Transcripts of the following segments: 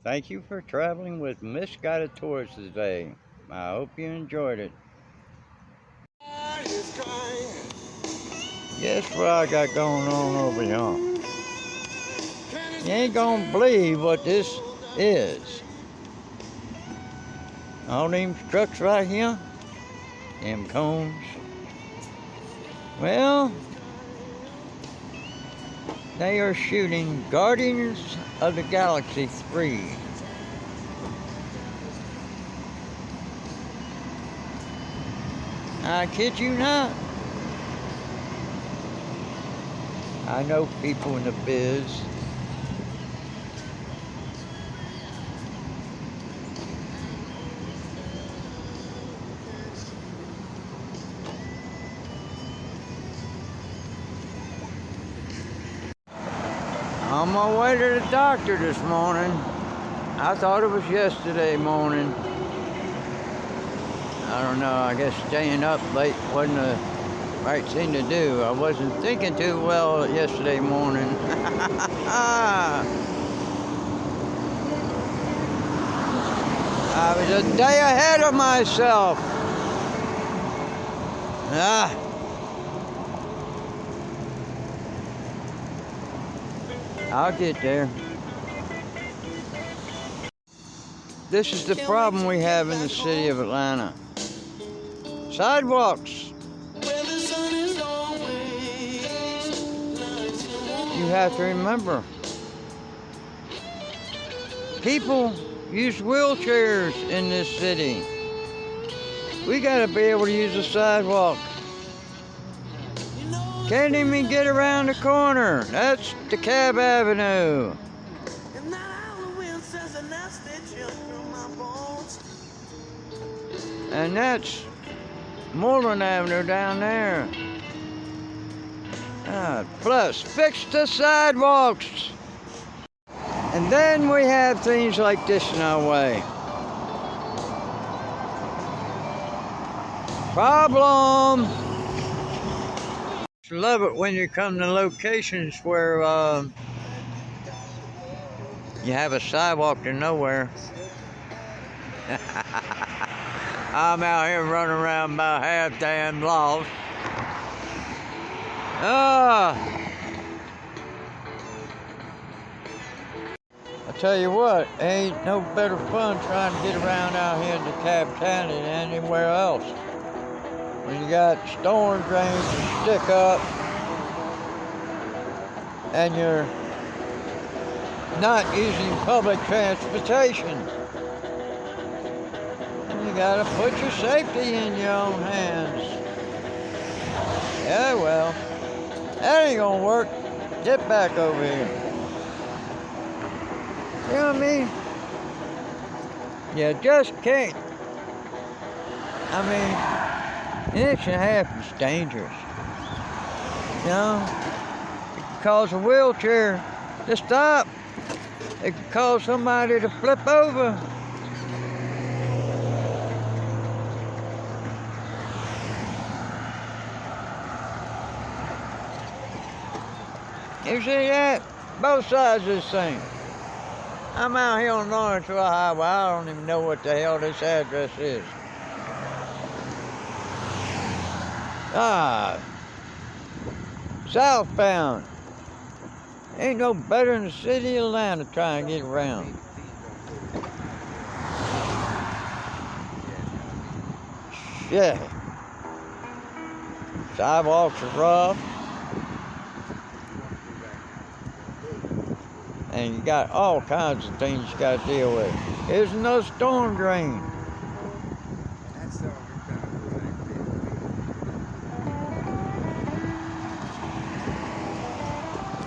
Thank you for traveling with Misguided Tours today. I hope you enjoyed it. Guess what I got going on over here? You ain't gonna believe what this is. All them trucks right here, them cones. Well, they are shooting Guardians of the Galaxy 3. I kid you not. I know people in the biz. On my way to the doctor this morning. I thought it was yesterday morning. I don't know, I guess staying up late wasn't the right thing to do. I wasn't thinking too well yesterday morning. I was a day ahead of myself. I'll get there. This is the problem we have in the city of Atlanta. Sidewalks. You have to remember, people use wheelchairs in this city. We gotta be able to use the sidewalk. Can't even get around the corner. That's DeKalb Avenue. And that's Moreland Avenue down there. Plus, fix the sidewalks. And then we have things like this in our way. Problem. Love it when you come to locations where you have a sidewalk to nowhere. I'm out here running around about half damn lost. I tell you what, ain't no better fun trying to get around out here in DeKalb County than anywhere else. When you got storm drains to stick up and you're not using public transportation. You gotta put your safety in your own hands. Yeah, well, that ain't gonna work. Get back over here. You know what I mean? You just can't. I mean, an inch and a half is dangerous. You know? It can cause a wheelchair to stop. It can cause somebody to flip over. You see that? Both sides of this thing. I'm out here on Lawrenceville Highway. I don't even know what the hell this address is. Southbound. Ain't no better in the city of Atlanta trying to get around. Yeah. Sidewalks are rough. And you got all kinds of things you got to deal with. Here's another storm drain.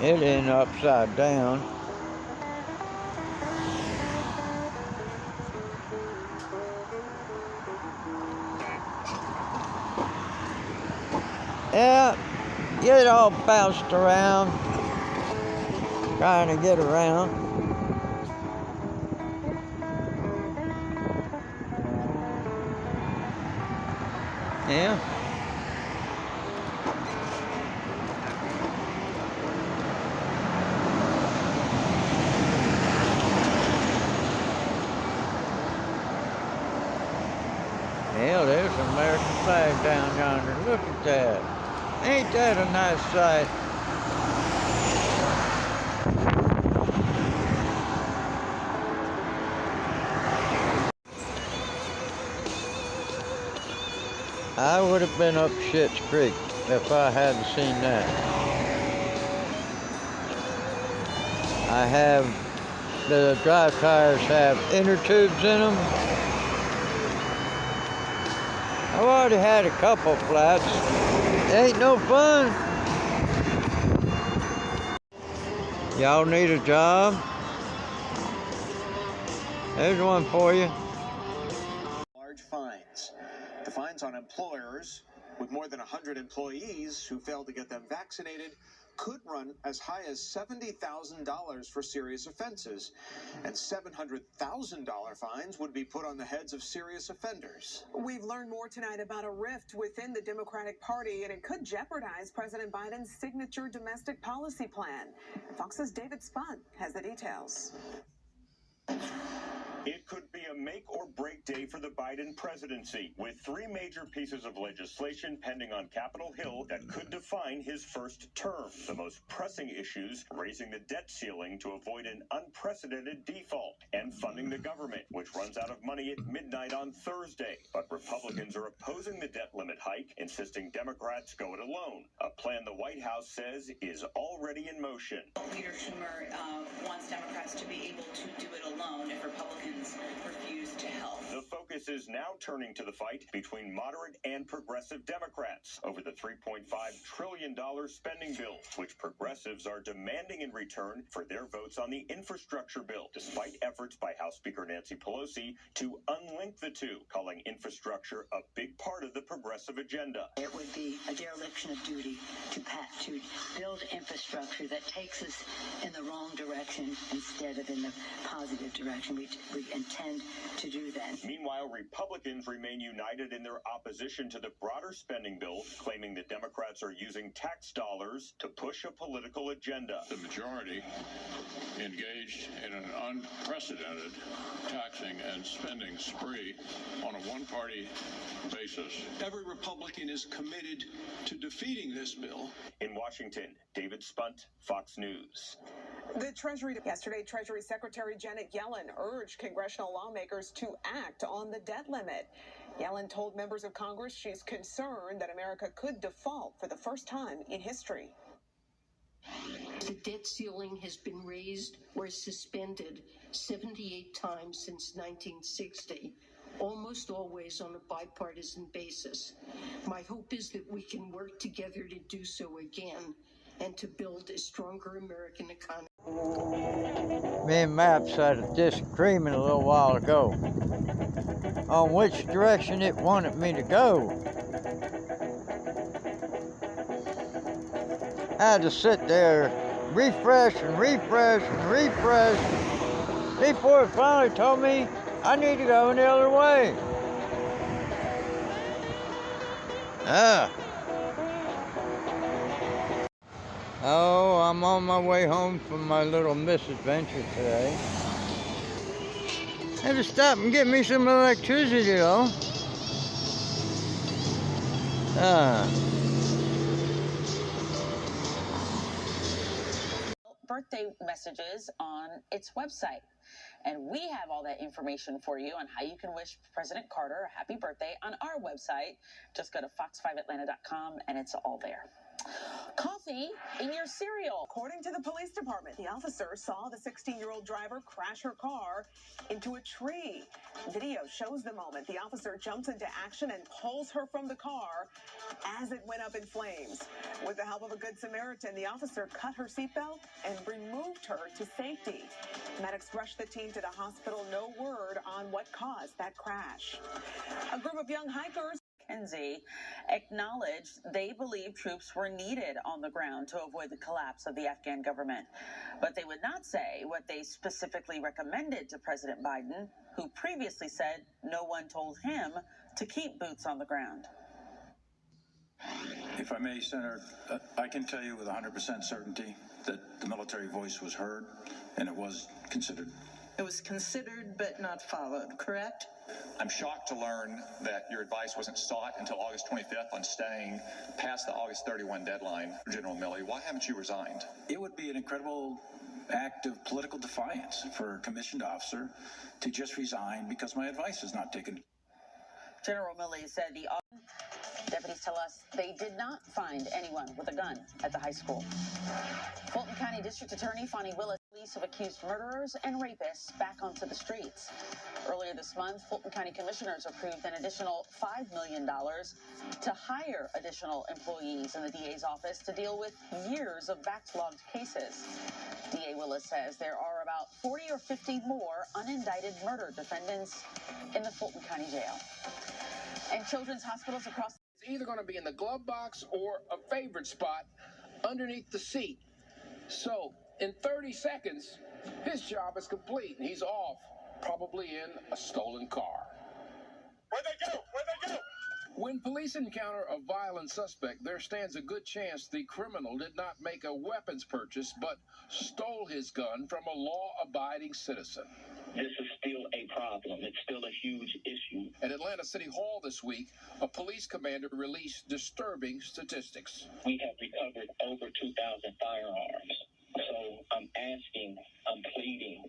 It ended upside down. Yeah, get all bounced around. Trying to get around. Yeah. Hell, there's an American flag down yonder. Look at that. Ain't that a nice sight? I would have been up Schitt's Creek if I hadn't seen that. The drive tires have inner tubes in them. I've already had a couple flats. It ain't no fun. Y'all need a job? There's one for you. Large fines. The fines on employers with more than 100 employees who fail to get them vaccinated could run as high as $70,000 for serious offenses, and $700,000 fines would be put on the heads of serious offenders. We've learned more tonight about a rift within the Democratic Party, and it could jeopardize President Biden's signature domestic policy plan. Fox's David Spunt has the details. It could be a make-or-break day for the Biden presidency, with three major pieces of legislation pending on Capitol Hill that could define his first term. The most pressing issues: raising the debt ceiling to avoid an unprecedented default, and funding the government, which runs out of money at midnight on Thursday. But Republicans are opposing the debt limit hike, insisting Democrats go it alone, a plan the White House says is already in motion. Leader Schumer wants Democrats to be able to do it alone if Republicans refuse to help. The focus is now turning to the fight between moderate and progressive Democrats over the $3.5 trillion spending bill, which progressives are demanding in return for their votes on the infrastructure bill, despite efforts by House Speaker Nancy Pelosi to unlink the two, calling infrastructure a big part of the progressive agenda. It would be a dereliction of duty to build infrastructure that takes us in the wrong direction instead of in the positive direction. We intend to do that. Meanwhile, Republicans remain united in their opposition to the broader spending bill, claiming that Democrats are using tax dollars to push a political agenda. The majority engaged in an unprecedented taxing and spending spree on a one-party basis. Every Republican is committed to defeating this bill. In Washington, David Spunt, Fox News. Yesterday, Treasury Secretary Janet Yellen urged congressional lawmakers to act on the debt limit. Yellen told members of Congress she's concerned that America could default for the first time in history. The debt ceiling has been raised or suspended 78 times since 1960, almost always on a bipartisan basis. My hope is that we can work together to do so again and to build a stronger American economy. Me and Maps had a disagreement a little while ago on which direction it wanted me to go. I had to sit there, refresh and refresh and refresh before it finally told me I need to go in the other way. Oh, I'm on my way home from my little misadventure today. I had to stop and get me some electricity, though. Birthday messages on its website. And we have all that information for you on how you can wish President Carter a happy birthday on our website. Just go to fox5atlanta.com and it's all there. Coffee in your cereal. According to the police department, the officer saw the 16-year-old driver crash her car into a tree. Video shows the moment. The officer jumps into action and pulls her from the car as it went up in flames. With the help of a good Samaritan, the officer cut her seatbelt and removed her to safety. Medics rushed the team to the hospital. No word on what caused that crash. A group of young hikers acknowledged they believe troops were needed on the ground to avoid the collapse of the Afghan government. But they would not say what they specifically recommended to President Biden, who previously said no one told him to keep boots on the ground. If I may, Senator, I can tell you with 100% certainty that the military voice was heard and it was considered. It was considered but not followed, correct? I'm shocked to learn that your advice wasn't sought until August 25th on staying past the August 31 deadline. General Milley, why haven't you resigned? It would be an incredible act of political defiance for a commissioned officer to just resign because my advice is not taken. General Milley said the deputies tell us they did not find anyone with a gun at the high school. Fulton County District Attorney Fonnie Willis, release of accused murderers and rapists back onto the streets. Earlier this month, Fulton County commissioners approved an additional $5 million to hire additional employees in the DA's office to deal with years of backlogged cases. DA Willis says there are about 40 or 50 more unindicted murder defendants in the Fulton County Jail. And children's hospitals across It's either going to be in the glove box or a favorite spot underneath the seat. So, in 30 seconds, his job is complete, and he's off, probably in a stolen car. Where'd they go? Where'd they go? When police encounter a violent suspect, there stands a good chance the criminal did not make a weapons purchase, but stole his gun from a law-abiding citizen. This is still a problem. It's still a huge issue. At Atlanta City Hall this week, a police commander released disturbing statistics. We have recovered over 2,000 firearms. So I'm pleading,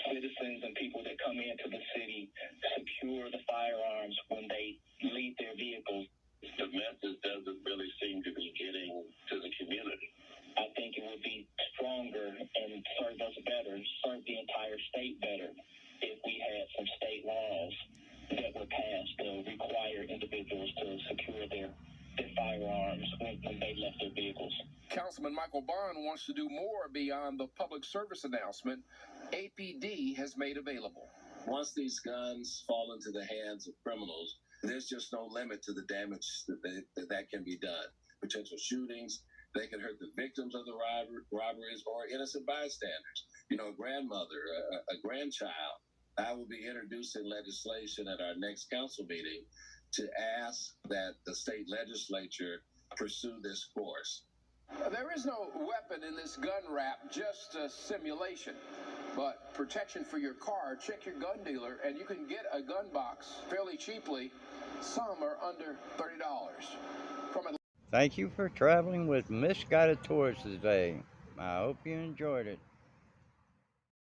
citizens and people that come into the city, secure the firearms when they leave their vehicles. The message doesn't really seem to be getting to the community. I think it would be stronger and serve us better, serve the entire state better, if we had some state laws that were passed to require individuals to secure their firearms when they left their vehicles. Councilman Michael Bond wants to do more beyond the public service announcement APD has made available. Once these guns fall into the hands of criminals, there's just no limit to the damage that can be done. Potential shootings, they can hurt the victims of the robberies or innocent bystanders. You know, a grandmother, a grandchild. I will be introducing legislation at our next council meeting to ask that the state legislature pursue this course. There is no weapon in this gun wrap, just a simulation. But protection for your car, check your gun dealer, and you can get a gun box fairly cheaply. Some are under $30. Thank you for traveling with Misguided Tours today. I hope you enjoyed it.